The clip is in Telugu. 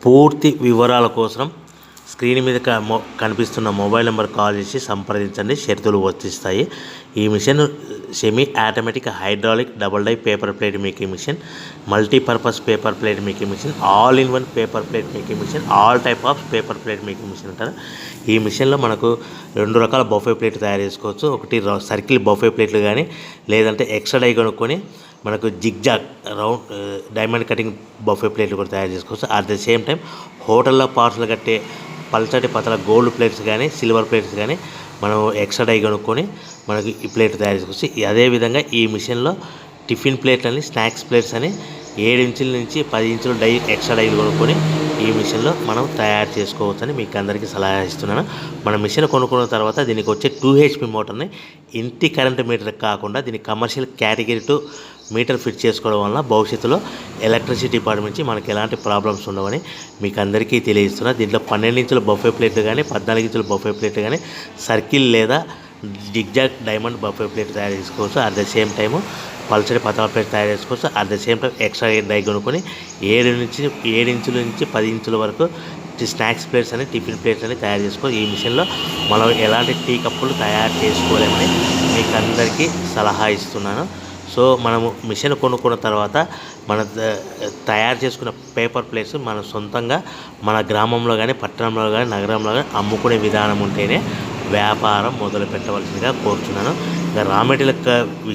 పూర్తి వివరాల కోసం స్క్రీన్ మీద కనిపిస్తున్న మొబైల్ నెంబర్ కాల్ చేసి సంప్రదించండి. షరతులు వర్తిస్తాయి. ఈ machine semi automatic hydraulic double die paper plate making machine, multipurpose paper plate making machine, all in one paper plate making machine, all type of paper plate making machine అంటారు. ఈ మిషన్లో మనకు 2 రకాల బఫే ప్లేట్ తయారు చేసుకోవచ్చు. ఒకటి సర్కిల్ బఫే ప్లేట్లు కానీ, లేదంటే ఎక్స్ట్రా డై కొనుక్కొని మనకు zigzag round diamond cutting buffet ప్లేట్లు కూడా తయారు చేసుకోవచ్చు. అట్ ద సేమ్ టైం హోటల్లో పార్సల్ కట్టే పల్చటి పతల గోల్డ్ ప్లేట్స్ కానీ, సిల్వర్ ప్లేట్స్ కానీ మనం ఎక్స్ట్రా డై కొనుక్కొని మనకి ఈ ప్లేట్ తయారు చేసుకోవచ్చు. అదేవిధంగా ఈ మిషన్లో టిఫిన్ ప్లేట్లు అని, స్నాక్స్ ప్లేట్స్ అని 7 ఇంచుల నుంచి 10 ఇంచుల డై ఎక్స్ట్రా డైలు కొనుక్కొని ఈ మిషన్లో మనం తయారు చేసుకోవచ్చని మీకు అందరికీ సలహా ఇస్తున్నాను. మన మిషన్ కొనుక్కున్న తర్వాత దీనికి వచ్చే 2 HP మోటార్ని ఇంటి కరెంట్ మీటర్ కాకుండా దీనికి కమర్షియల్ కేటగిరీ 2 మీటర్ ఫిట్ చేసుకోవడం వల్ల భవిష్యత్తులో ఎలక్ట్రిసిటీ డిపార్ట్మెంట్ నుంచి మనకి ఎలాంటి ప్రాబ్లమ్స్ ఉండవని మీకు అందరికీ తెలియజేస్తున్నా. దీంట్లో 12 ఇంచుల బఫే ప్లేట్లు కానీ, 14 ఇంచుల బఫే ప్లేట్లు కానీ, సర్కిల్ లేదా జిగ్జాగ్ డైమండ్ బఫే ప్లేట్ తయారు చేసుకోవచ్చు. అట్ ద సేమ్ టైము పల్చడి పతల ప్లేట్ తయారు చేసుకోవచ్చు. At the same time extra die కొనుక్కొని 7 ఇంచుల నుంచి 10 ఇంచుల వరకు స్నాక్స్ ప్లేట్స్ అని, టిఫిన్ ప్లేట్స్ అని తయారు చేసుకోవచ్చు. ఈ మిషన్లో మనం ఎలాంటి టీ కప్పులు తయారు చేసుకోలేమని మీకు అందరికీ సలహా ఇస్తున్నాను. సో మనము మిషన్ కొనుక్కున్న తర్వాత మన తయారు చేసుకున్న పేపర్ ప్లేట్స్ మనం సొంతంగా మన గ్రామంలో కానీ, పట్టణంలో కానీ, నగరంలో కానీ అమ్ముకునే విధానం ఉంటేనే వ్యాపారం మొదలు పెట్టవలసిందిగా కోరుతున్నాను. ఇంకా రా మెటీరియల్